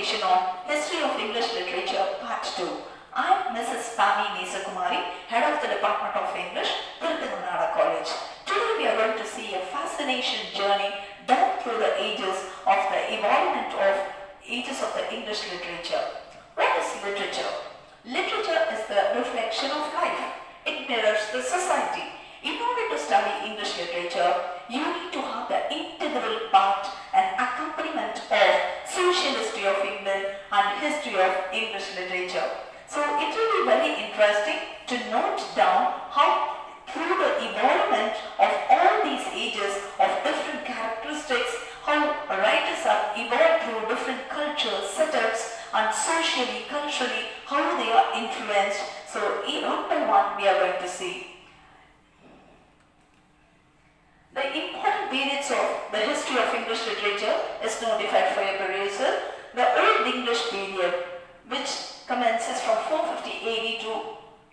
presentation on History of English Literature Part 2. I am Mrs. Pami Nesakumari, Head of the Department of English, Tirunelveli College. Today we are going to see a fascination journey down through the ages of the evolvement of English literature. What is literature? Literature is the reflection of life. It mirrors the society. In order to study English literature, you need to have the integral part and accompaniment of social history of England and history of English literature. So it will be very interesting to note down how through the evolvement of all these ages of different characteristics, how writers have evolved through different cultures, setups, and socially, culturally, how they are influenced. So one by one we are going to see. The important periods of the history of English literature is notified for your perusal. The Old English period, which commences from 450 AD to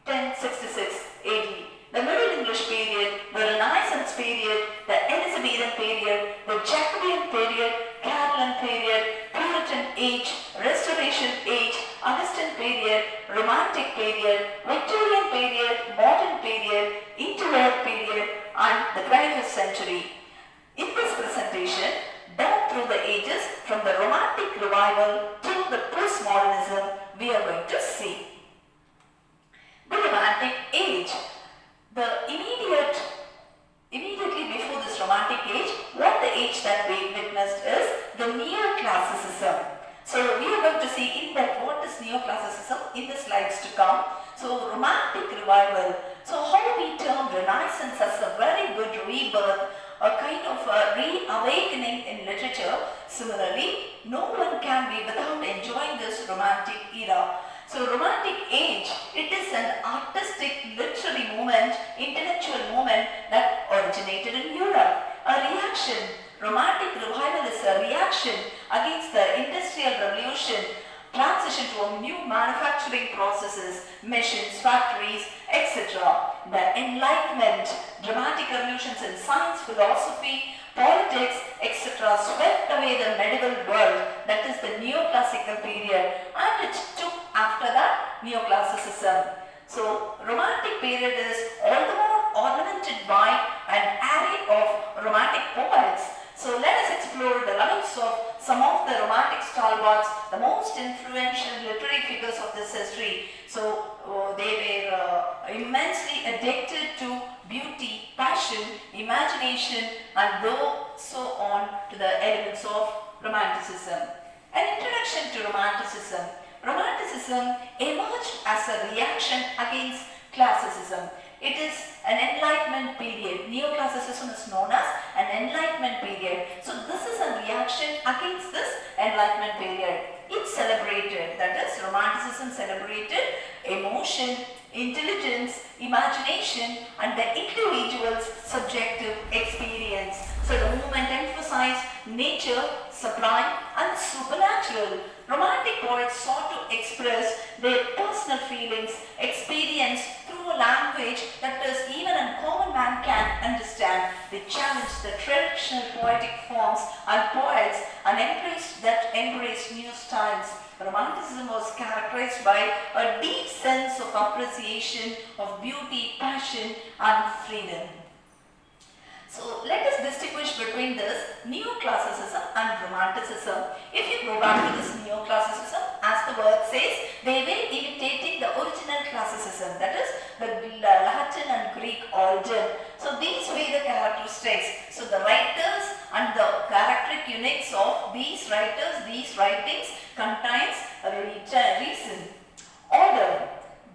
1066 AD. The Middle English period, the Renaissance period, the Elizabethan period, the Jacobean period, Caroline period, Puritan age, Restoration age, Augustan period, Romantic period, Victorian period, Modern period, Interwar period, and the 21st century. In this presentation, down through the ages from the Romantic revival to the postmodernism, we are going to see. The Romantic age. Immediately before this Romantic age, what the age that we witnessed is the Neoclassicism. So we are going to see in that what is Neoclassicism in the slides to come. So Romantic revival. So how we term Renaissance as a very good rebirth, a kind of a reawakening in literature. Similarly, no one can be without enjoying this Romantic era. So Romantic age, it is an artistic, literary movement, intellectual movement that originated in Europe. A reaction, Romantic revival is a reaction against the Industrial Revolution, transition to new manufacturing processes, machines, factories, etc. The Enlightenment, dramatic revolutions in science, philosophy, politics, etc. swept away the medieval world, that is the Neoclassical period, and it took after that Neoclassicism. So Romantic period is all the more ornamented by an array of Romantic poets. So let us explore the lives of some of the Romantic stalwarts, the most influential literary figures of this history. So they were immensely addicted to beauty, passion, imagination, and so on to the elements of Romanticism. An introduction to Romanticism. Romanticism emerged as a reaction against Classicism. It is an Enlightenment period. Neoclassicism is known as an Enlightenment period. So this is a reaction against this Enlightenment period. It celebrated, that is Romanticism celebrated emotion, intelligence, imagination, and the individual's subjective experience. So the movement emphasized nature, sublime, and supernatural. Romantic poets sought to express their personal feelings, experience through a language that is even a common man can understand. They challenged the traditional poetic forms and poets and embraced new styles. Romanticism was characterized by a deep sense of appreciation of beauty, passion, and freedom. So let us distinguish between this Neoclassicism and Romanticism. If you go back to this Neoclassicism, as the word says, they were imitating the original classicism, that is the Latin and Greek origin. So these were the characteristics. So the writers and the characteristic units of these writers, these writings contains a reason, order,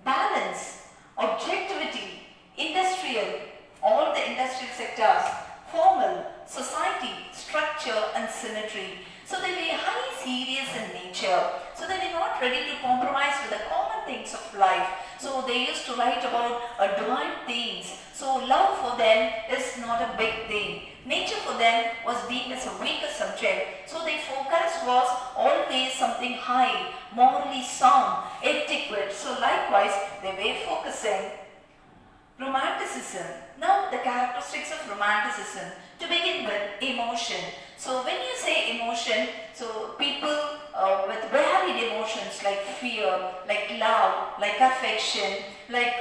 balance, objectivity, industrial, all the industrial sectors, formal, society, structure, and symmetry. So they were highly serious in nature. So they were not ready to compromise with the common things of life. So they used to write about divine themes. So love for them is not a big thing. Nature for them was deemed as a weaker subject. So their focus was always something high, morally sound, etiquette. So likewise, they were focusing. Romanticism. Now the characteristics of Romanticism. To begin with, emotion. So when you say emotion, so people with varied emotions like fear, like love, like affection, like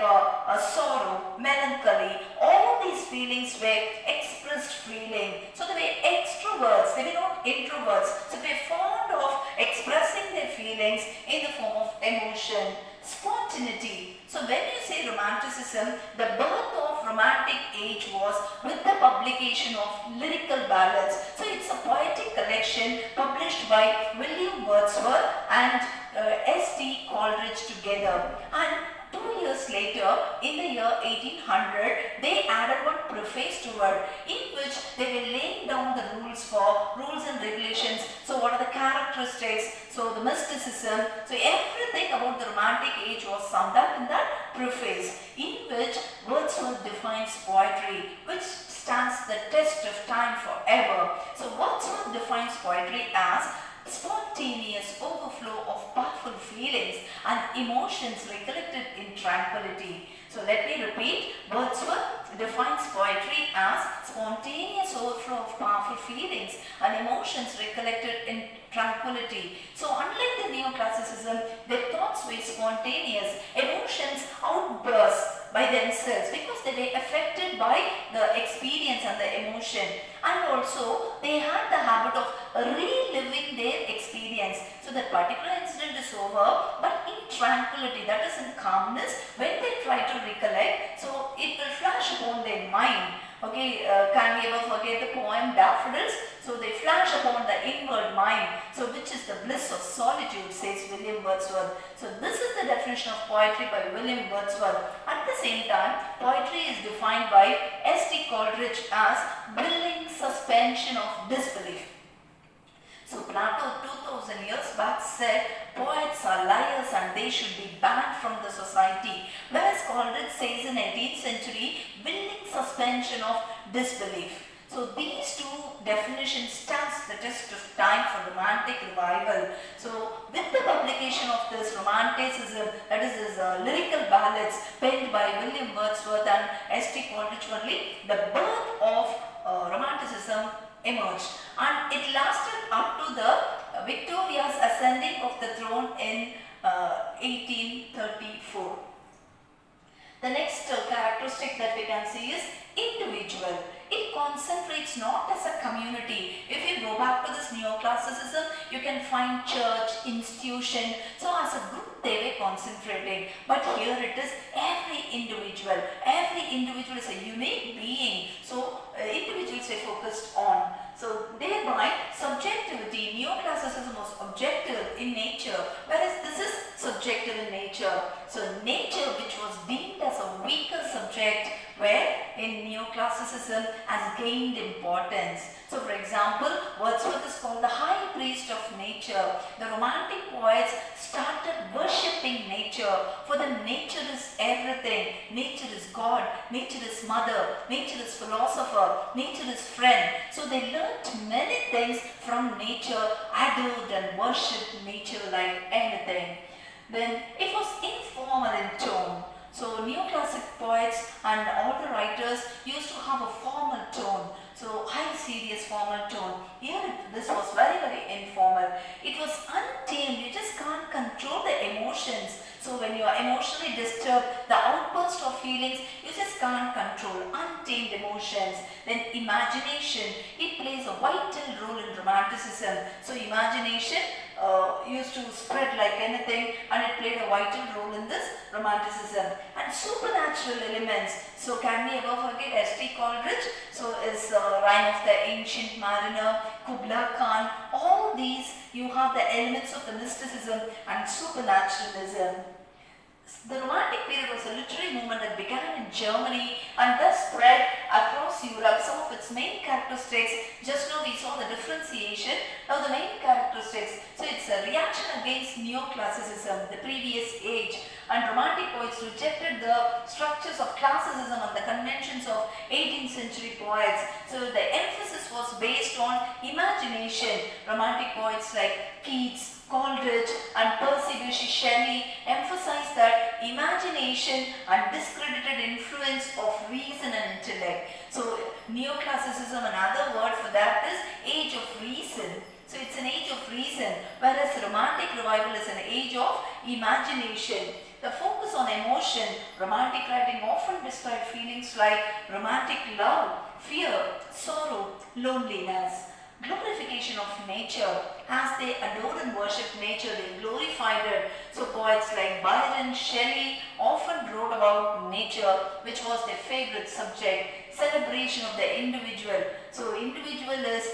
sorrow, melancholy. All these feelings were expressed feeling. So they were extroverts, they were not introverts. So they were fond of expressing their feelings in the form of emotion. Spontaneity. So when you say romanticism, the birth of romantic age was with the publication of lyrical ballads. So it's a poetic collection published by William Wordsworth and S.T. Coleridge together. And 2 years later, in the year 1800, they added one preface to it, in which they were laying down the rules and regulations. So what are the characteristics? So the mysticism. So everything about the romantic age was summed up in that preface, in which Wordsworth defines poetry, which stands the test of time forever. So Wordsworth defines poetry as spontaneous overflow of powerful feelings and emotions recollected in tranquility. So let me repeat, Wordsworth defines poetry as spontaneous overflow of powerful feelings and emotions recollected in tranquility. So unlike the neoclassicism, their thoughts were spontaneous, emotions outburst by themselves because they were affected by the experience and the emotion, and also they had the habit of reliving their experience. So that particular incident is over, but in tranquility, that is in calmness, when they try to recollect, so it will flash upon their mind. Okay, can we ever forget the poem Daffodils? So they flash upon the inward mind, so which is the bliss of solitude, says William Wordsworth. So this is the definition of poetry by William Wordsworth. At the same time, poetry is defined by S.T. Coleridge as willing suspension of disbelief. So Plato 2000 years back said poets are liars and they should be banned from the society, whereas Coleridge says in 18th century willing suspension of disbelief. So these two definitions stands the test of time for romantic revival. So with the publication of this romanticism, that is his lyrical ballads penned by William Wordsworth and S.T. Coleridge only, the birth of romanticism emerged, and it lasted up to the Victoria's ascending of the throne in 1834. The next characteristic that we can see is individual. It concentrates not as a community. If you go back to this neoclassicism, you can find church, institution. So as a group they were concentrating. But here it is every individual. Every individual is a unique being. So individuals are focused on. So thereby subjectivity, neoclassicism was objective in nature, whereas this is subjective in nature. So nature, which was deemed as a weaker subject, where in neoclassicism has gained importance. So for example, Wordsworth is called the high priest of nature. The romantic poets started worshipping nature, for the nature is everything. Nature is God, nature is mother, nature is philosopher, nature is friend. So they learnt many things from nature, adored and worshipped nature like anything. Then it was informal in tone. So neoclassic poets and all the writers used to have a formal tone. So high serious formal tone. Here this was very informal. It was untamed. You just can't control the emotions. So when you are emotionally disturbed, the outburst of feelings, you just can't control. Untamed emotions. Then imagination. It plays a vital role in romanticism. So imagination used to spread like anything, and it played a vital role in this romanticism. And supernatural elements. So can we ever forget S.T. Coleridge? So is Rime of the Ancient Mariner, Kubla Khan, all these you have the elements of the mysticism and supernaturalism. The Romantic period was a literary movement that began in Germany and thus spread across Europe. Some of its main characteristics, just now we saw the differentiation, now the main characteristics. So it's a reaction against neoclassicism, the previous age, and Romantic poets rejected the structures of classicism and the conventions of 18th century poets. So the emphasis was based on imagination. Romantic poets like Keats, Coleridge and Percy Bysshe Shelley emphasized that imagination and discredited influence of reason and intellect. So neoclassicism, another word for that is age of reason. So it's an age of reason, whereas revival is an age of imagination. The focus on emotion, romantic writing often describes feelings like romantic love, fear, sorrow, loneliness. Glorification of nature. As they adored and worshipped nature, they glorified it. So poets like Byron, Shelley often wrote about nature, which was their favorite subject. Celebration of the individual. So individual is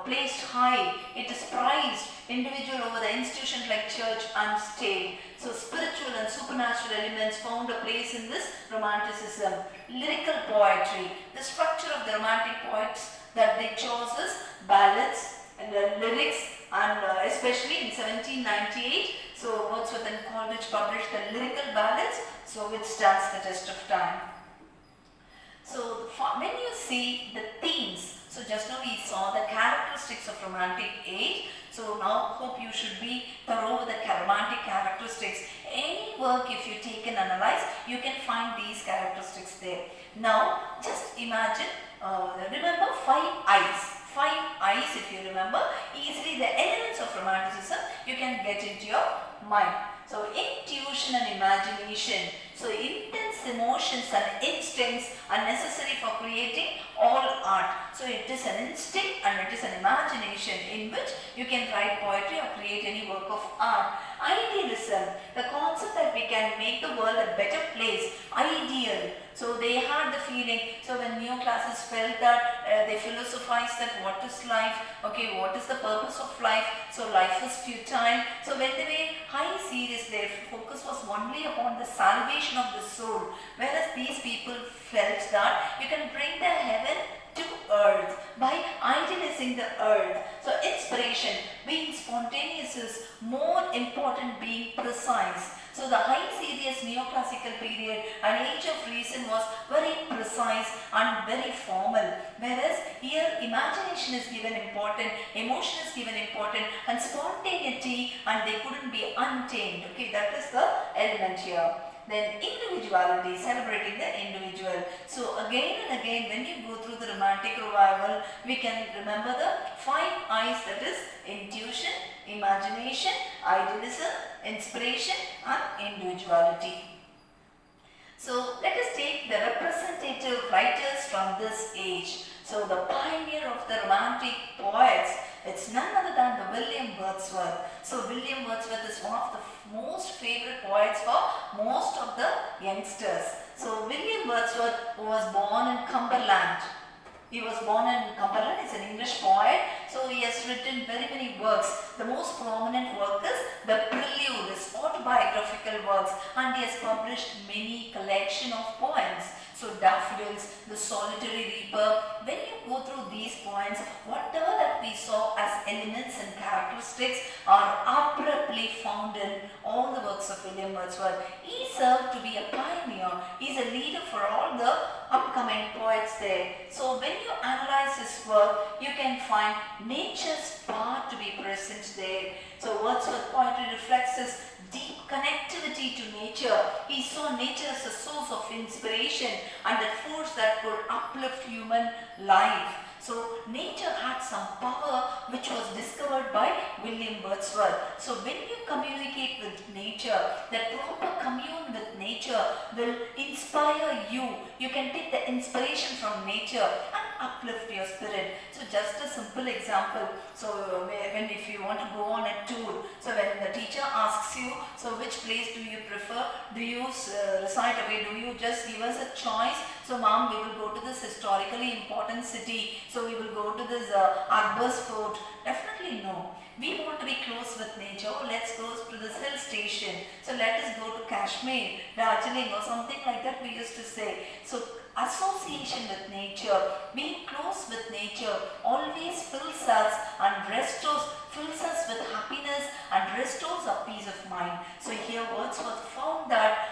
placed high. It is prized. Individual over the institutions like church and state. So spiritual and supernatural elements found a place in this romanticism. Lyrical poetry. The structure of the romantic poets that they chose is ballads and the lyrics, and especially in 1798, so Wordsworth and Coleridge published the lyrical ballads, so which stands the test of time. So when you see the themes, so just now we saw the characteristics of romantic age. So now hope you should be thorough with the romantic characteristics. Any work if you take and analyze, you can find these characteristics there. Now just imagine, remember 5 eyes. 5 eyes, if you remember, easily the elements of romanticism you can get into your mind. So intuition and imagination. So intense emotions and instincts are necessary for creating all art. So it is an instinct and it is an imagination in which you can write poetry or create any work of art. Idealism, the concept that we can make the world a better place. Ideal. So they had the feeling, so when neoclassics felt that they philosophized that what is life, okay, what is the purpose of life, so life is futile. So when they were high serious, their focus was only upon the salvation of the soul, whereas these people felt that you can bring the heaven to earth by idealizing the earth. So inspiration, being spontaneous is more important being precise. So the high serious neoclassical period and age of reason was very precise and very formal, whereas here imagination is given important, emotion is given important, and spontaneity, and they couldn't be untamed. Okay, that is the element here. Then individuality, celebrating the individual. So again and again when you go through the romantic revival, we can remember the 5 eyes, that is intuition, imagination, idealism, inspiration and individuality. So let us take the representative writers from this age. So the pioneer of the romantic poets, it's none other than the William Wordsworth. So William Wordsworth is one of the most favorite poets for most of the youngsters. So William Wordsworth was born in Cumberland. He was born in Cumberland. He's an English poet. So he has written very many works. The most prominent work is The Prelude, his autobiographical works, and he has published many collection of poems. So Daffodils, The Solitary Reaper. When you go through these poems, whatever that we saw as elements and characteristics are abruptly found in all the works of William Wordsworth. He served to be a pioneer. He is a leader for all the upcoming poets there. So when you analyze his work, you can find nature's power to be present there. So Wordsworth poetry reflects his deep connectivity to nature. He saw nature as a source of inspiration and a force that could uplift human life. So nature had some power which was discovered by William Wordsworth. So when you communicate with nature, that proper commune with nature will inspire you. You can take the inspiration from nature and uplift your spirit. So just a simple example. So when if you want to go on a tour, so when the teacher asks you, so which place do you prefer? Do you recite away? Do you just give us a choice? So ma'am, we will go to this historically important city. So we will go to this Akbar's fort. Definitely no. We want to be close with nature. Oh, let's go to this hill station. So let us go to Kashmir, Darjeeling or something like that we used to say. So association with nature, being close with nature always fills us and fills us with happiness and restores our peace of mind. So here Wordsworth found that,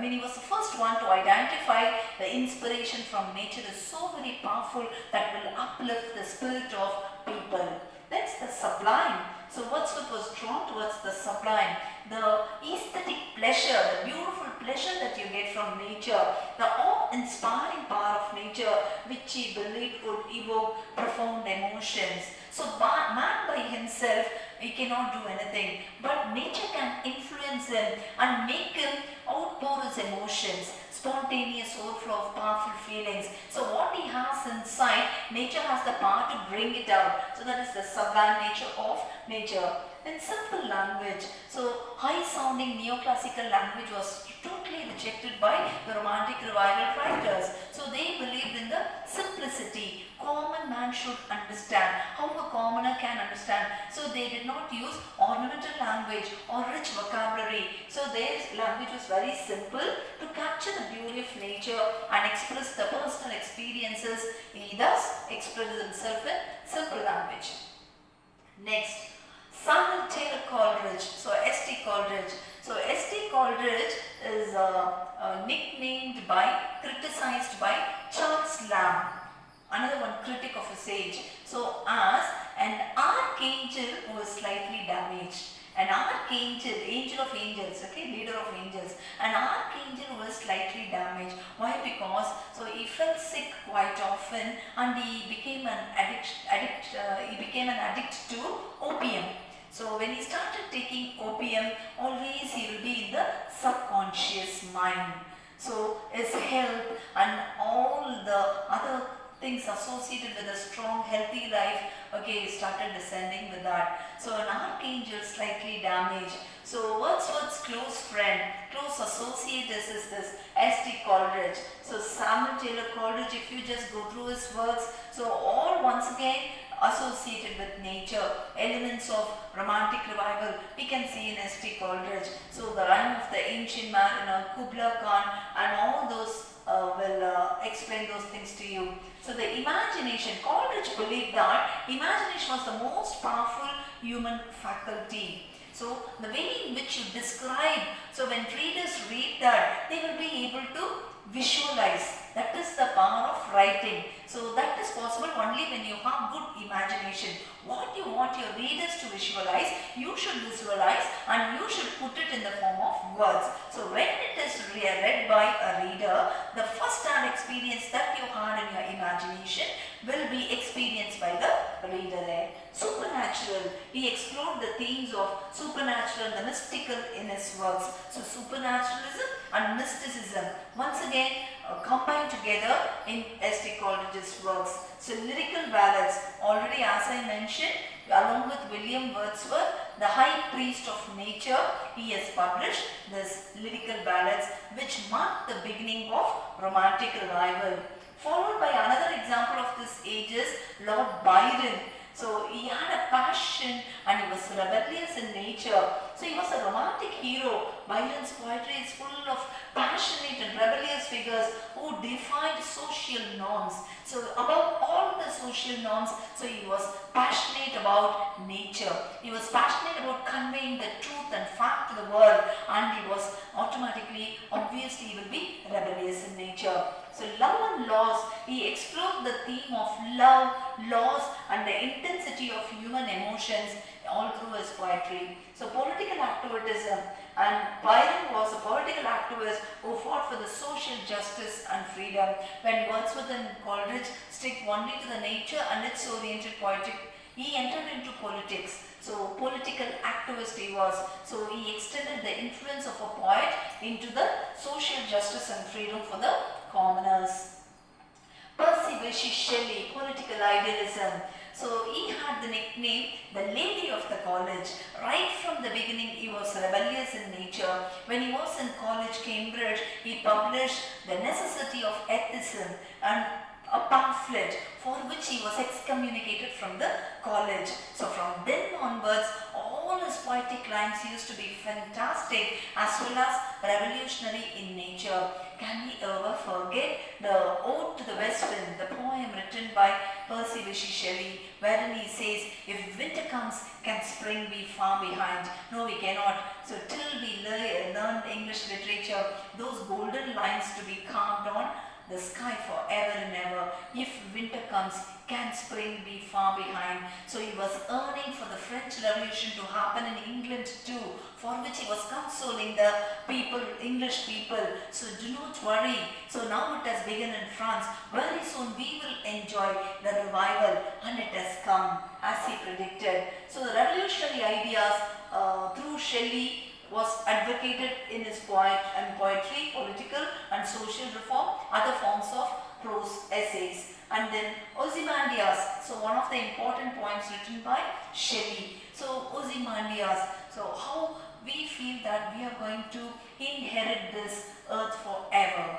he was the first one to identify the inspiration from nature is so very powerful that will uplift the spirit of people. That's the sublime. So Wordsworth was drawn towards the sublime, the aesthetic pleasure, the beautiful pleasure that you get from nature, the awe-inspiring power of nature which he believed would evoke profound emotions. So man by himself, he cannot do anything. But nature can influence him and make him outpour his emotions, spontaneous overflow of powerful feelings. So what he has inside, nature has the power to bring it out. So that is the sublime nature of nature. In simple language, so high sounding neoclassical language was totally rejected by the Romantic Revival writers. So they believed in the simplicity. Common man should understand, how a commoner can understand. So they did not use ornamental language or rich vocabulary. So their language was very simple to capture the beauty of nature and express the personal experiences. He thus expressed himself in simple language. Next, Samuel Taylor Coleridge, so S.T. Coleridge. So S.T. Coleridge is nicknamed by, criticized by Charles Lamb, another one critic of his age. So as an archangel who was slightly damaged. An archangel, angel of angels, okay, leader of angels. An archangel was slightly damaged. Why? Because so he felt sick quite often and he became an addict to opium. So when he started taking opium, always he will be in the subconscious mind. So his health and all the other things associated with a strong, healthy life, okay, started descending with that. So an archangel slightly damaged. So Wordsworth's close friend, close associate is this S.T. Coleridge. So Samuel Taylor Coleridge, if you just go through his works, so all once again associated with nature, elements of Romantic Revival we can see in S.T. Coleridge. So the Rime of the Ancient Mariner, Kubla Khan and all those will explain those things to you. So the imagination, Coleridge believed that imagination was the most powerful human faculty. So the way in which you describe, so when readers read that, they will be able to visualize. That is the power of writing. So that is possible only when you have good imagination. What you want your readers to visualize, you should visualize and you should put it in the form of words. So when it is read by a reader, the first-hand experience that you had in your imagination will be experienced by the reader there. Supernatural. He explored the themes of supernatural and the mystical in his works. So supernaturalism and mysticism once again combined together in S.T. Coleridge's works. So lyrical ballads, already as I mentioned, along with William Wordsworth, the high priest of nature, he has published this lyrical ballads which mark the beginning of Romantic Revival. Followed by another example of this age is Lord Byron. So he had a passion and he was rebellious in nature. So he was a romantic hero. Byron's poetry is full of passionate and rebellious figures who defied social norms. So above all the social norms, so he was passionate about nature. He was passionate about conveying the truth and fact to the world, and he was automatically, obviously he will be rebellious in nature. So love and loss, he explored the theme of love, loss and the intensity of human emotions all through his poetry. So political activism, and Byron was a political activist who fought for the social justice and freedom. When Wordsworth and Coleridge stick only to the nature and its oriented poetic, he entered into politics. So political activist he was. So he extended the influence of a poet into the social justice and freedom for the commoners. Percy Bysshe Shelley, political idealism. So he had the nickname the Lady of the College. Right from the beginning he was rebellious in nature. When he was in college, Cambridge, he published The Necessity of Atheism and a pamphlet for which he was excommunicated from the college. So from then onwards, all his poetic lines used to be fantastic as well as revolutionary in nature. Can we ever forget the Ode to the West Wind, the poem written by Percy Bysshe Shelley, wherein he says, if winter comes, can spring be far behind? No, we cannot. So till we learn English literature, those golden lines to be carved on the sky forever and ever. If winter comes, can spring be far behind? So he was earning for the French Revolution to happen in England too, for which he was consoling the people, English people. So do not worry. So now it has begun in France. Very soon we will enjoy the revival, and it has come as he predicted. So the revolutionary ideas through Shelley was advocated in his poetry, political and social reform, other forms of prose essays. And then Ozymandias, so one of the important poems written by Shelley. So Ozymandias, so how we feel that we are going to inherit this earth forever.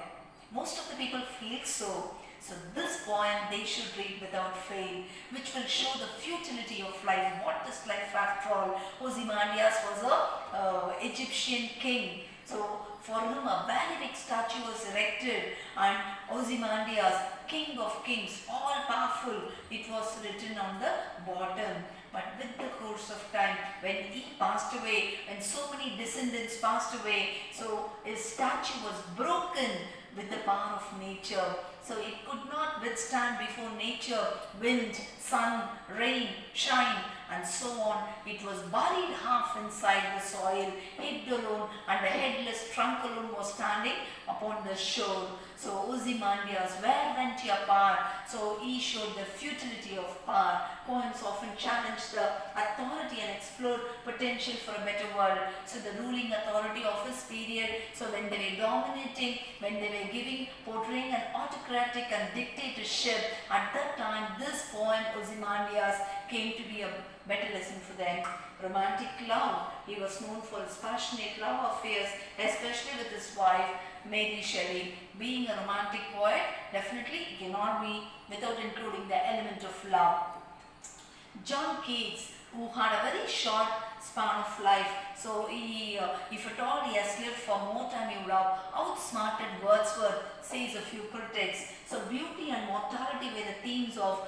Most of the people feel so. So this poem they should read without fail, which will show the futility of life. What is life after all? Ozymandias was a Egyptian king. So for him a very big statue was erected, and Ozymandias, king of kings, all powerful, it was written on the bottom. But with the course of time, when he passed away, when so many descendants passed away, so his statue was broken with the power of nature. So it could not withstand before nature, wind, sun, rain, shine, and so on. It was buried half inside the soil, head alone, and the headless trunk alone was standing upon the shore. So Ozymandias, where went your power? So he showed the futility of power. Poems often challenge the authority and explore potential for a better world. So the ruling authority of his period, so when they were dominating, when they were portraying an autocratic and dictatorship, at that time this poem Ozymandias came to be a better lesson for them. Romantic love. He was known for his passionate love affairs, especially with his wife Mary Shelley. Being a romantic poet, definitely cannot be without including the element of love. John Keats, who had a very short span of life, so he, if at all he has lived for more time, he would have outsmarted Wordsworth, says a few critics. So beauty and mortality were the themes of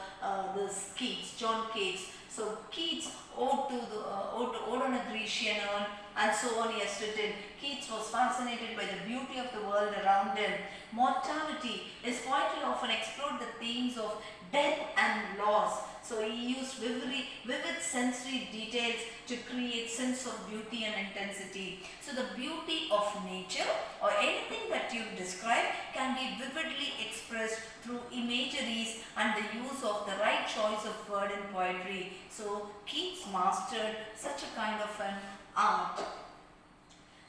this Keats, John Keats. So Keats ode on a Grecian urn, and so on he has written. Keats was fascinated by the beauty of the world around him. Mortality. His poetry often explored the themes of death and loss. So he used vivid sensory details to create sense of beauty and intensity. So the beauty of nature or anything that you describe can be vividly expressed through imageries and the use of the right choice of word in poetry. So Keats mastered such a kind of an art.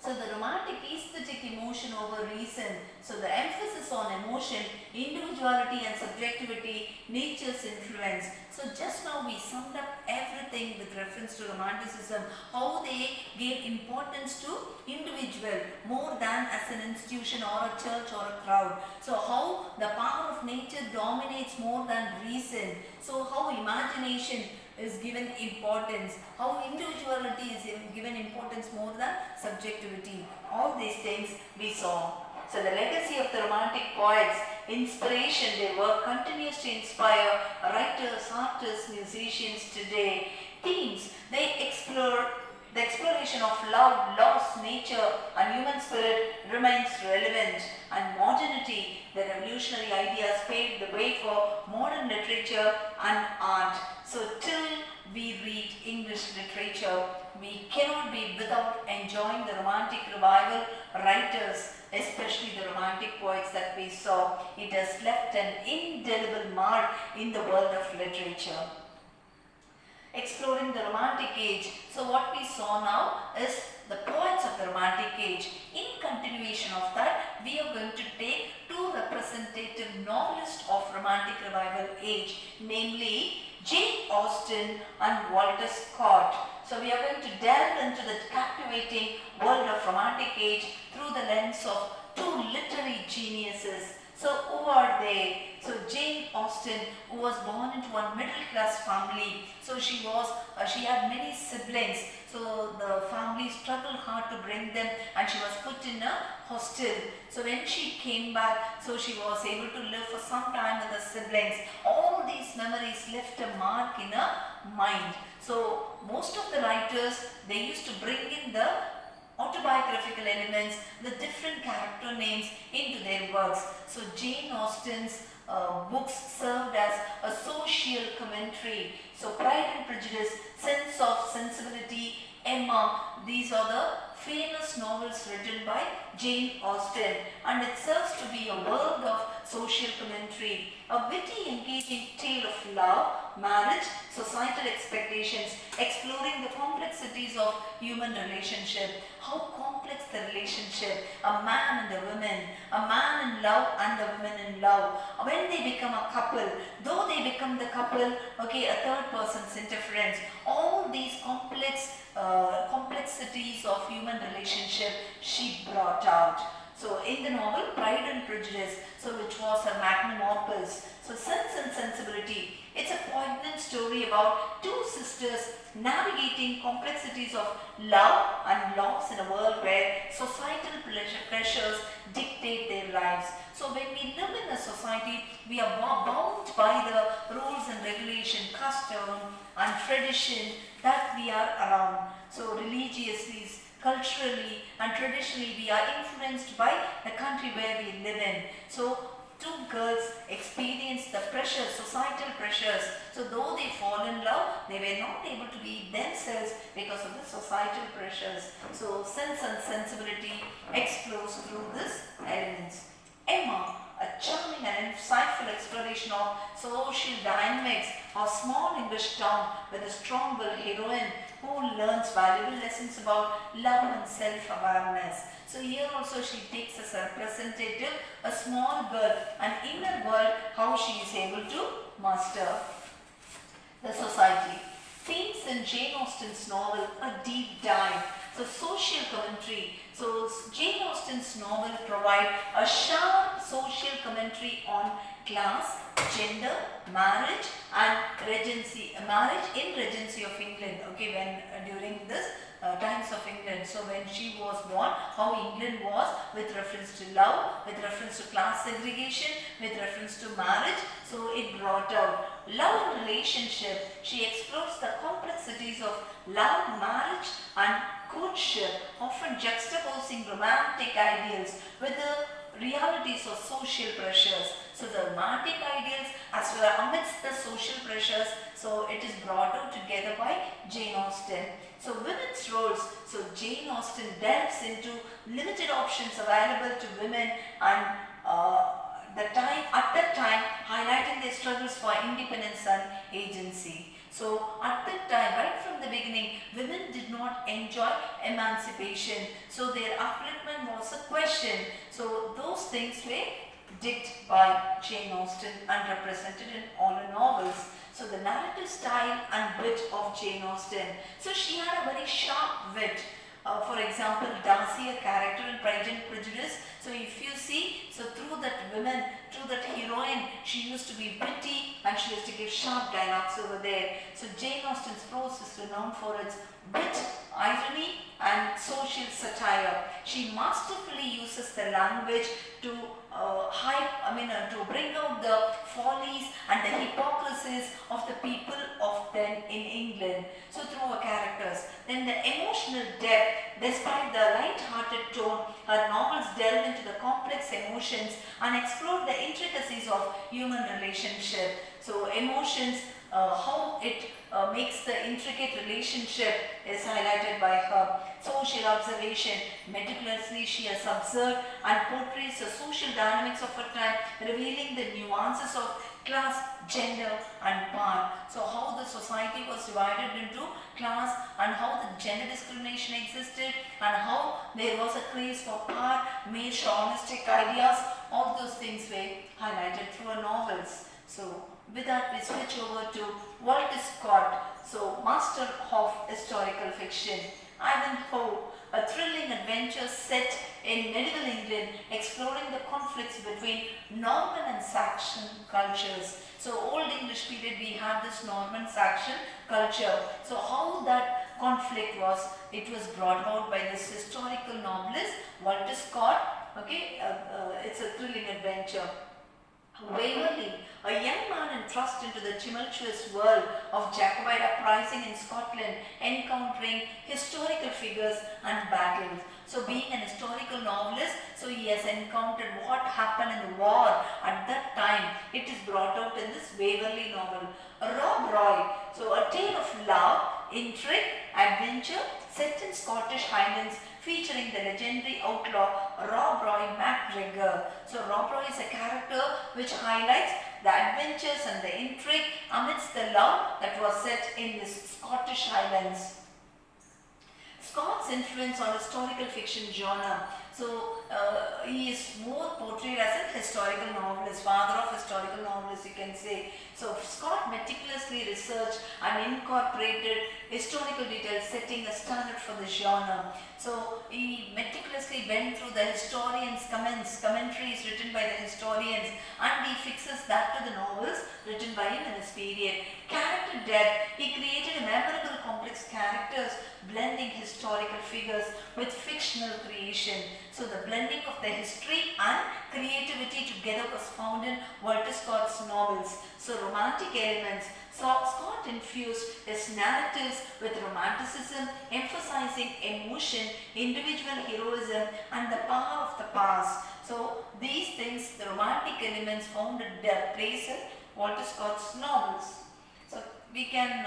So the romantic aesthetic emotion over reason. So the emphasis on emotion, individuality and subjectivity, nature's influence. So just now we summed up everything with reference to romanticism, how they gave importance to individual more than as an institution or a church or a crowd. So how the power of nature dominates more than reason. So how imagination is given importance, how individuality is given importance more than subjectivity. All these things we saw. So the legacy of the romantic poets, inspiration, their work continues to inspire writers, artists, musicians today. Themes, they explore the exploration of love, loss, nature and human spirit remains relevant, and modernity, the revolutionary ideas paved the way for modern literature and art. So till we read English literature, we cannot be without enjoying the romantic revival writers, especially the romantic poets that we saw. It has left an indelible mark in the world of literature. Exploring the romantic age. So what we saw now is the poets of the romantic age. In continuation of that, we are going to take two representative novelists of romantic revival age, namely Jane Austen and Walter Scott. So we are going to delve into the captivating world of romantic age through the lens of two literary geniuses. So who are they? So Jane Austen, who was born into one middle class family. So she had many siblings. So the family struggled hard to bring them, and she was put in a hostel. So when she came back, so she was able to live for some time with her siblings. All these memories left a mark in her mind. So most of the writers, they used to bring in the autobiographical elements, the different character names into their works. So Jane Austen's books served as a social commentary. So Pride and Prejudice, Sense of Sensibility, Emma, these are the famous novels written by Jane Austen, and it serves to be a world of social commentary, a witty, engaging tale of love, marriage, societal expectations, exploring the complexities of human relationship, how complex the relationship, a man and a woman, a man in love and a woman in love, when they become a couple, though they become the couple, okay, a third person's interference, all these complexities of human relationship she brought out. So in the novel Pride and Prejudice, so which was her magnum opus, so Sense and Sensibility, it's a poignant story about two sisters navigating complexities of love and loss in a world where societal pressures dictate their lives. So when we live in a society, we are bound by the rules and regulation, custom and tradition that we are around. So religiously, culturally and traditionally we are influenced by the country where we live in. So two girls experience the pressures, societal pressures. So though they fall in love, they were not able to be themselves because of the societal pressures. So Sense and Sensibility explores through these elements. Emma, a charming and insightful exploration of social dynamics of small English town with a strong-willed heroine who learns valuable lessons about love and self-awareness. So here also she takes as a representative a small girl, an inner world, how she is able to master the society. Themes in Jane Austen's novel, a deep dive. So social commentary. So Jane Austen's novel provide a sharp social commentary on class, gender, marriage and regency. Marriage in regency of England. Okay, when during this times of England. So when she was born, how England was with reference to love, with reference to class segregation, with reference to marriage. So it brought out love and relationship. She explores the complexities of love, marriage and courtship, often juxtaposing romantic ideals with the realities of social pressures. So the romantic ideals as well amidst the social pressures, so it is brought out together by Jane Austen. So women's roles, so Jane Austen delves into limited options available to women and at that time highlighting their struggles for independence and agency. So at that time, right from the beginning, women did not enjoy emancipation. So their upliftment was a question. So those things were dictated by Jane Austen and represented in all her novels. So the narrative style and wit of Jane Austen. So she had a very sharp wit. For example, Darcy, a character in Pride and Prejudice. So if you see, so through that heroine, she used to be witty and she used to give sharp dialogues over there. So Jane Austen's prose is renowned for its wit, irony and social satire. She masterfully uses the language to to bring out the follies and the hypocrisies of the people of then in England. So through her characters. Then the emotional depth, despite the light-hearted tone, her novels delve into the complex emotions and explore the intricacies of human relationship. So emotions, how it makes the intricate relationship is highlighted by her. Social observation, meticulously she has observed and portrays the social dynamics of her time, revealing the nuances of class, gender and power. So how the society was divided into class and how the gender discrimination existed and how there was a craze for power, male chauvinistic ideas, all those things were highlighted through her novels. So with that we switch over to Walter Scott, so master of historical fiction. Ivanhoe, a thrilling adventure set in medieval England, exploring the conflicts between Norman and Saxon cultures. So Old English period we have this Norman Saxon culture. So how that conflict was, it was brought about by this historical novelist Walter Scott. Okay, it's a thrilling adventure. Waverley, a young man thrust into the tumultuous world of Jacobite uprising in Scotland, encountering historical figures and battles. So being an historical novelist, so he has encountered what happened in the war at that time. It is brought out in this Waverley novel. Rob Roy, so a tale of love, intrigue, adventure set in Scottish Highlands, featuring the legendary outlaw Rob Roy MacGregor. So Rob Roy is a character which highlights the adventures and the intrigue amidst the love that was set in the Scottish Highlands. Scott's influence on historical fiction genre. So he is more portrayed as a historical novelist, father of historical novelists, you can say. So Scott meticulously researched and incorporated historical details, setting a standard for the genre. So he meticulously went through the historians' commentaries written by the historians, and he fixes that to the novels written by him in his period. Character depth, he created memorable complex characters, blending historical figures with fictional creation. So the blending of the history and creativity together was found in Walter Scott's novels. So romantic elements. So Scott infused his narratives with romanticism, emphasizing emotion, individual heroism, and the power of the past. So these things, the romantic elements, found their place in Walter Scott's novels. So we can,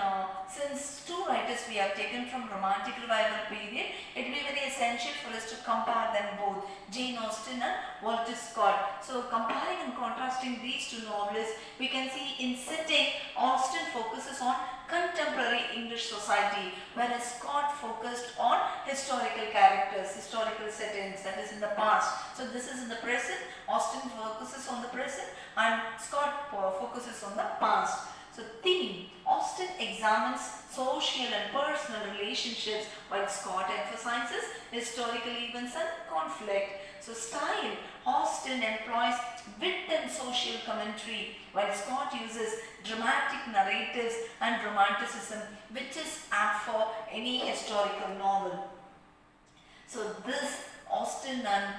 since two writers we have taken from Romantic Revival period, it will be very essential for us to compare them both, Jane Austen and Walter Scott. So comparing and contrasting these two novelists, we can see in setting, Austen focuses on contemporary English society, whereas Scott focused on historical characters, historical settings, that is in the past. So this is in the present, Austen focuses on the present and Scott focuses on the past. So theme, Austen examines social and personal relationships, while Scott emphasizes historical events and conflict. So style, Austen employs wit and social commentary, while Scott uses dramatic narratives and romanticism, which is apt for any historical novel. So this Austen and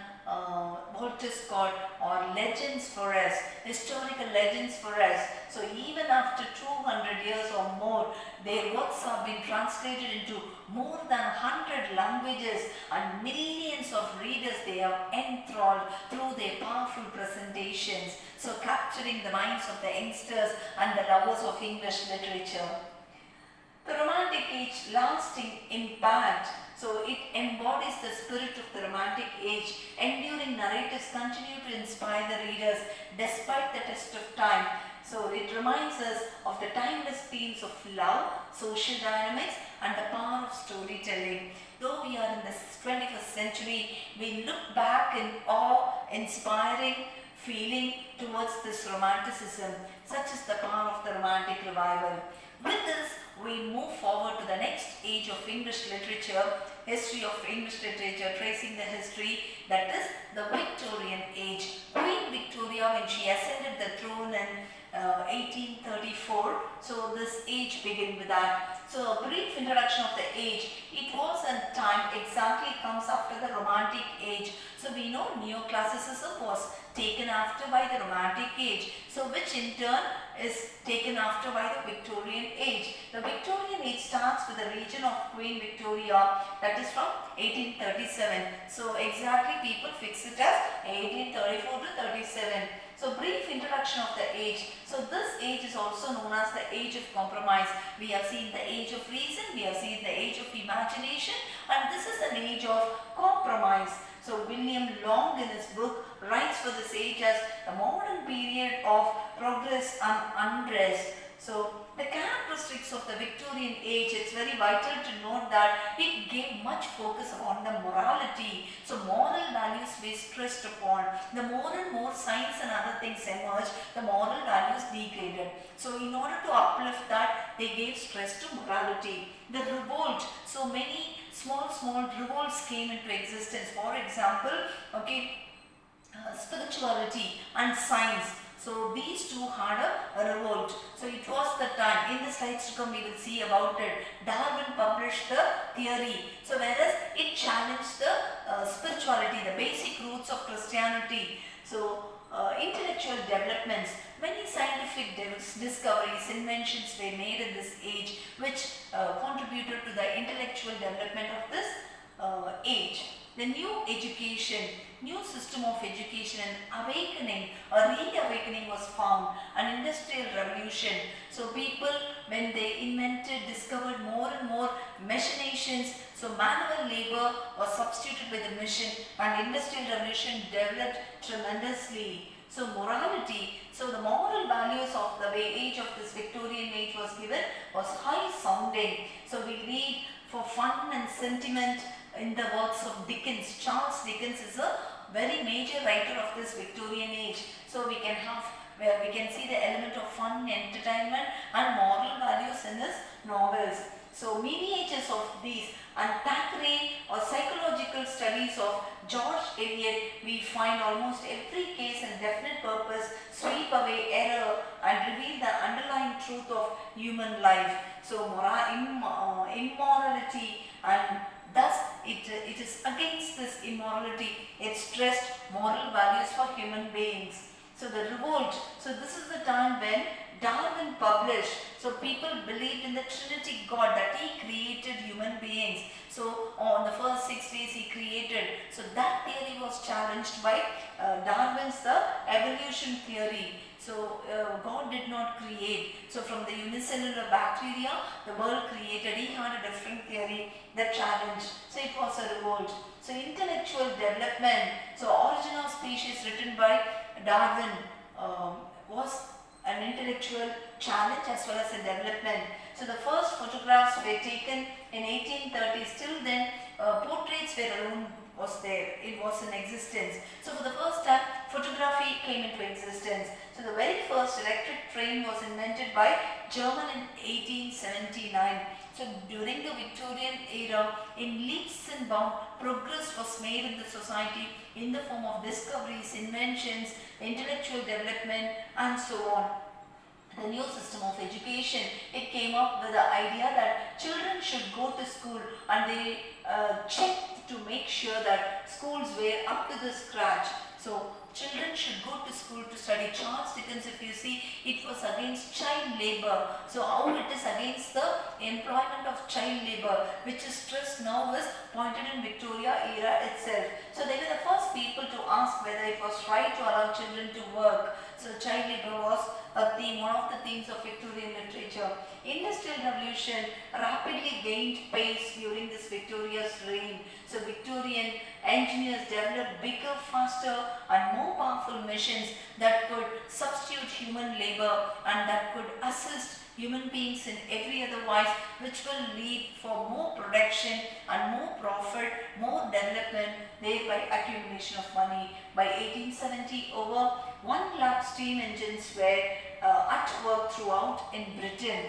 Walter Scott are legends for us, historical legends for us. So even after 200 years or more, their works have been translated into more than 100 languages, and millions of readers they have enthralled through their powerful presentations, so capturing the minds of the youngsters and the lovers of English literature. The Romantic Age, lasting impact. So it embodies the spirit of the Romantic Age. Enduring narratives continue to inspire the readers despite the test of time. So it reminds us of the timeless themes of love, social dynamics, and the power of storytelling. Though we are in the 21st century, we look back in awe-inspiring feeling towards this romanticism. Such is the power of the Romantic Revival. With this, we move forward to the next age of English literature, history of English literature, tracing the history, that is the Victorian age. Queen Victoria, when she ascended the throne in 1834, so this age began with that. So a brief introduction of the age. It was a time exactly comes after the Romantic Age. So we know Neoclassicism was taken after by the Romantic Age, so which in turn is taken after by the Victorian Age. The Victorian Age starts with the region of Queen Victoria, that is from 1837. So exactly people fix it as 1834 to 37. So brief introduction of the age. So this age is also known as the age of compromise. We have seen the age of reason, we have seen the age of imagination, and this is an age of compromise. So William Long in his book writes for this age as the modern period of progress and unrest. So the characteristics of the Victorian age, it's very vital to note that it gave much focus on the morality. So moral values were stressed upon. The more and more science and other things emerged, the moral values degraded. So in order to uplift that, they gave stress to morality. The revolt, so many small revolts came into existence. For example, spirituality and science. So these two had a revolt. So it was the time, in the slides to come we will see about it. Darwin published the theory. So whereas it challenged the spirituality, the basic roots of Christianity. So intellectual developments. Many scientific discoveries, inventions were made in this age which contributed to the intellectual development of this age. The new education, new system of education and awakening, a reawakening was found, an industrial revolution. So people, when they invented, discovered more and more machinations, so manual labor was substituted by the machine and industrial revolution developed tremendously. So morality, so the moral values of the age of this Victorian age was given was high sounding. So we read for fun and sentiment in the works of Dickens. Charles Dickens is a very major writer of this Victorian age. So we can have, where we can see the element of fun, entertainment and moral values in his novels. So miniatures of these and Thackeray or psychological studies of George Eliot, we find almost every case and definite purpose sweep away error and reveal the underlying truth of human life. So immorality, and thus it is against this immorality. It stressed moral values for human beings. So the revolt, so this is the time when Darwin published, so people believed in the Trinity God, that he created human beings. So on the first 6 days he created. So that theory was challenged by Darwin's the evolution theory. So God did not create. So from the unicellular bacteria, the world created. He had a different theory that challenged. So it was a revolt. So intellectual development. So Origin of Species, written by Darwin, was an intellectual challenge as well as a development. So the first photographs were taken in 1830s. Till then, portraits were alone was there. It was in existence. So for the first time, photography came into existence. So the very first electric train was invented by German in 1879. So during the Victorian era, in leaps and bounds, progress was made in the society in the form of discoveries, inventions, intellectual development and so on. The new system of education, it came up with the idea that children should go to school, and they checked to make sure that schools were up to the scratch. So children should go to school to study. Charles Dickens, if you see, it was against child labor. So how it is against the employment of child labor, which is stressed now, is pointed in Victoria era itself. So they were the first people to ask whether it was right to allow children to work. So child labor was a theme, one of the themes of Victorian literature. Industrial Revolution rapidly gained pace during this Victoria's reign. So Victorian engineers developed bigger, faster and more powerful machines that could substitute human labor and that could assist human beings in every other wise, which will lead for more production and more profit, more development, thereby accumulation of money. By 1870, over 1 lakh steam engines were at work throughout in Britain.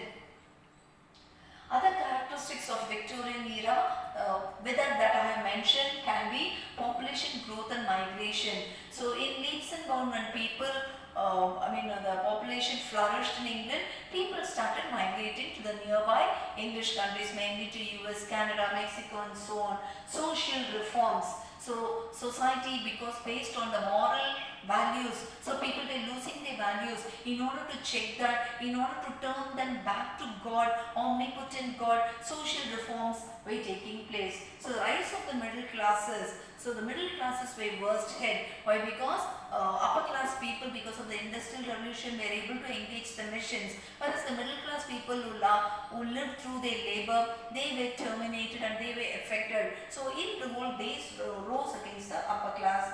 Other characteristics of Victorian era that I have mentioned can be population growth and migration. So in leaps and bounds, when people, the population flourished in England, people started migrating to the nearby English countries, mainly to US, Canada, Mexico and so on. Social reforms. So society, because based on the moral values, so people were losing their values. In order to check that, in order to turn them back to God, omnipotent God, social reforms were taking place. So the rise of the middle classes. So the middle classes were worst hit. Why? Because upper class people, because of the industrial revolution, were able to engage the missions. Whereas the middle class people who lived through their labor, they were terminated and they were affected. So in revolt, they rose against the upper class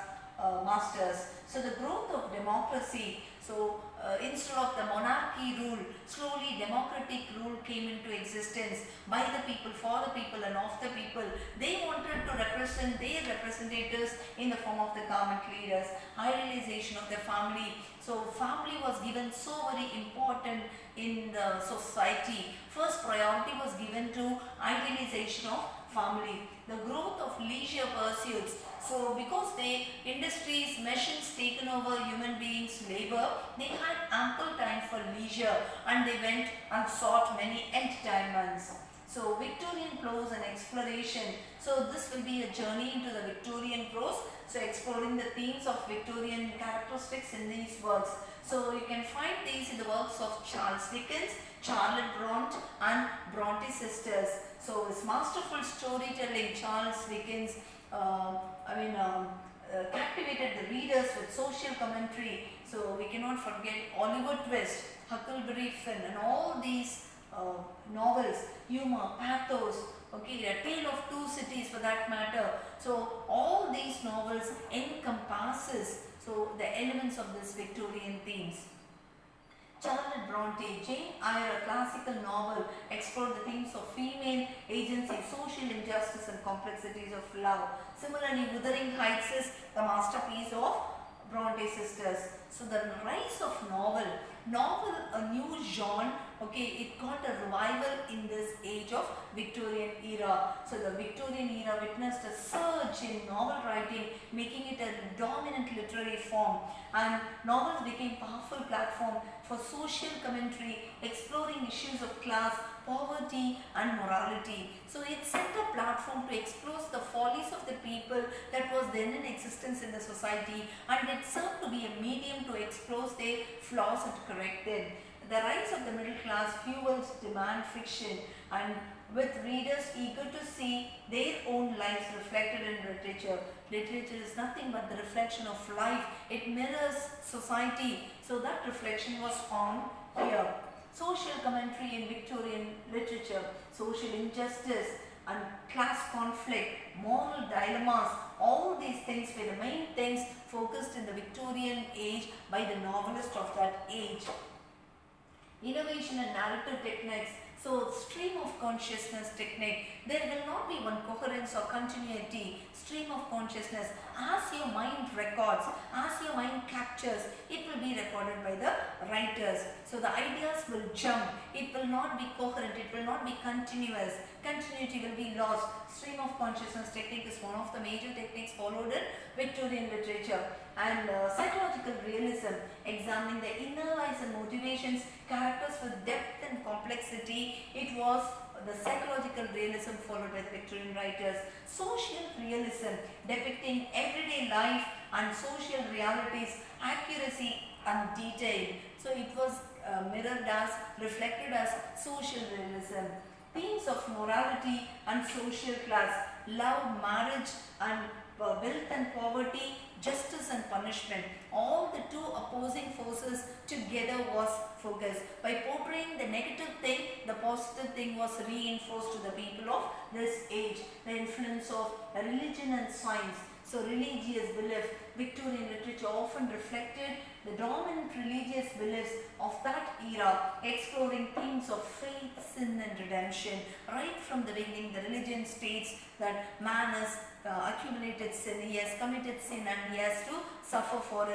masters. So the growth of democracy. So instead of the monarchy rule, slowly democratic rule came into existence by the people, for the people and of the people. They wanted to represent their representatives in the form of the government leaders. Idealization of the family. So family was given so very important in the society. First priority was given to idealization of family. The growth of leisure pursuits. So because the industries, machines taken over human beings' labor, they had ample time for leisure and they went and sought many entertainments. So Victorian prose and exploration. So this will be a journey into the Victorian prose. So exploring the themes of Victorian characteristics in these works. So you can find these in the works of Charles Dickens, Charlotte Bronte and Bronte sisters. So his masterful storytelling, Charles Dickens, captivated the readers with social commentary. So we cannot forget Oliver Twist, Huckleberry Finn and all these novels, humor, pathos, okay, A Tale of Two Cities for that matter. So all these novels encompasses the elements of this Victorian themes. Charlotte Bronte, Jane Eyre, a classical novel, explored the themes of female agency, social injustice and complexities of love. Similarly, Wuthering Heights is the masterpiece of Bronte sisters. So the rise of novel, a new genre, okay, it got a revival in this age of Victorian era. So the Victorian era witnessed a surge in novel writing, making it a dominant literary form, and novels became powerful platform for social commentary, exploring issues of class, poverty and morality. So it set a platform to expose the follies of the people that was then in existence in the society, and it served to be a medium to expose their flaws and correct them. The rise of the middle class fuels demand fiction, and with readers eager to see their own lives reflected in literature. Literature is nothing but the reflection of life. It mirrors society. So that reflection was found here. Social commentary in Victorian literature, social injustice and class conflict, moral dilemmas, all these things were the main things focused in the Victorian age by the novelist of that age. Innovation and narrative techniques. So stream of consciousness technique, there will not be one coherence or continuity. Stream of consciousness, as your mind records, as your mind captures, it will be recorded by the writers. So the ideas will jump, it will not be coherent, it will not be continuous, continuity will be lost. Stream of consciousness technique is one of the major techniques followed in Victorian literature. And psychological realism, examining the inner lives and motivations, characters with depth and complexity. It was the psychological realism followed by the Victorian writers. Social realism, depicting everyday life and social realities, accuracy and detail. So it was mirrored as, reflected as social realism. Themes of morality and social class, love, marriage and wealth and poverty, justice and punishment, all the two opposing forces together was focused. By portraying the negative thing, the positive thing was reinforced to the people of this age. The influence of religion and science. So religious belief, Victorian literature often reflected the dominant religious beliefs of that era, exploring themes of faith, sin and redemption. Right from the beginning, the religion states that man has accumulated sin, he has committed sin and he has to suffer for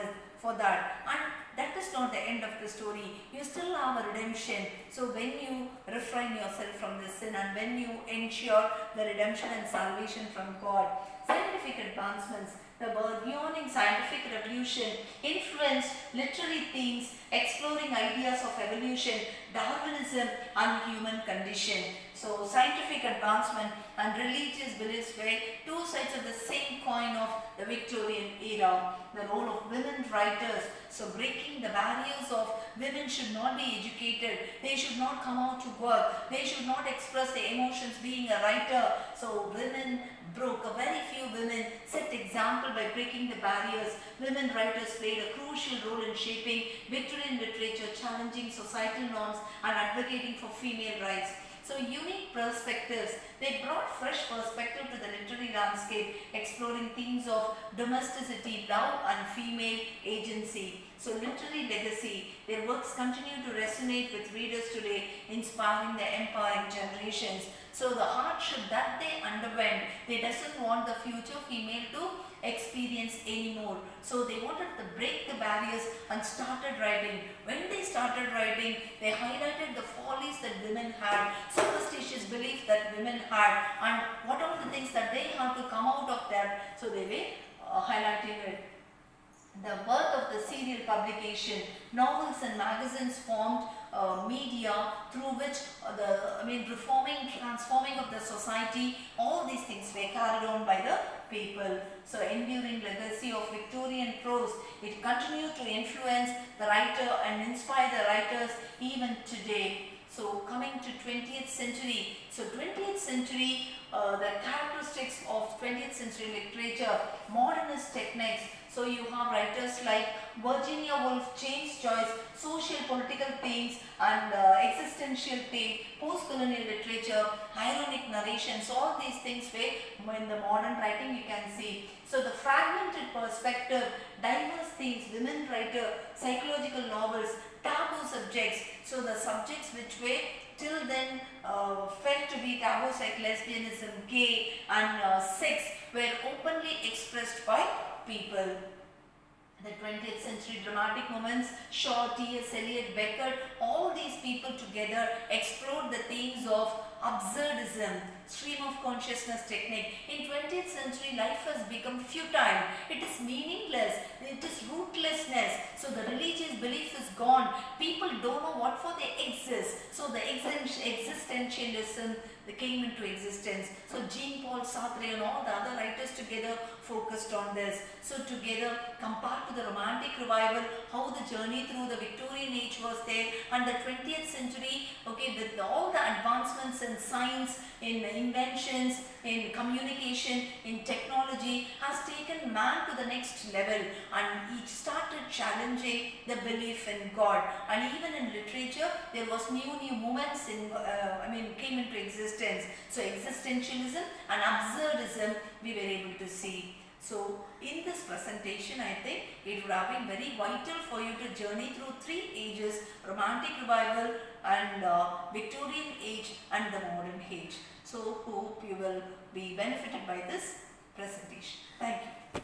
that. And that is not the end of the story. You still have a redemption. So when you refrain yourself from the sin and when you ensure the redemption and salvation from God. Scientific advancements. The Burgeoning scientific revolution influenced literary themes exploring ideas of evolution, Darwinism and human condition. So scientific advancement and religious beliefs were two sides of the same coin of the Victorian era. The role of women writers, so breaking the barriers of women should not be educated, they should not come out to work, they should not express their emotions being a writer. So women broke, a very few women set example by breaking the barriers. Women writers played a crucial role in shaping Victorian literature, challenging societal norms and advocating for female rights. So unique perspectives, they brought fresh perspective to the literary landscape, exploring themes of domesticity, love and female agency. So literary legacy, their works continue to resonate with readers today, inspiring the empowering generations. So the hardship that they underwent, they doesn't want the future female to experience anymore. So they wanted to break the barriers and started writing. When they started writing, they highlighted the follies that women had, superstitious beliefs that women had, and what are the things that they had to come out of that. So they were highlighting it. The birth of the serial publication, novels and magazines formed media through which transforming of the society, all these things were carried on by the people. So enduring legacy of Victorian prose, it continued to influence the writer and inspire the writers even today. So coming to 20th century, so 20th century, the characteristics of 20th century literature, modernist techniques. So you have writers like Virginia Woolf, James Joyce, social political themes and existential theme, post-colonial literature, ironic narrations, all these things were in the modern writing you can see. So the fragmented perspective, diverse themes, women writer, psychological novels, taboo subjects. So the subjects which were till then felt to be taboos like lesbianism, gay and sex were openly expressed by people. The 20th century dramatic movements, Shaw, T.S. Eliot, Beckett, all these people together explored the themes of absurdism, stream of consciousness technique. In 20th century, life has become futile. It is meaningless. It is rootlessness. So the religious belief is gone. People don't know what for they exist. So the existentialism came into existence. So Jean-Paul Sartre and all the other writers together focused on this. So together, compared to the Romantic Revival, how the journey through the Victorian age was there, and the 20th century, okay, with all the advancements in science, in inventions, in communication, in technology, has taken man to the next level, and each started challenging the belief in God. And even in literature, there was new movements came into existence. So existentialism and absurdism we were able to see. So in this presentation, I think it would have been very vital for you to journey through three ages: Romantic Revival and Victorian age and the modern age. So hope you will be benefited by this presentation. Thank you.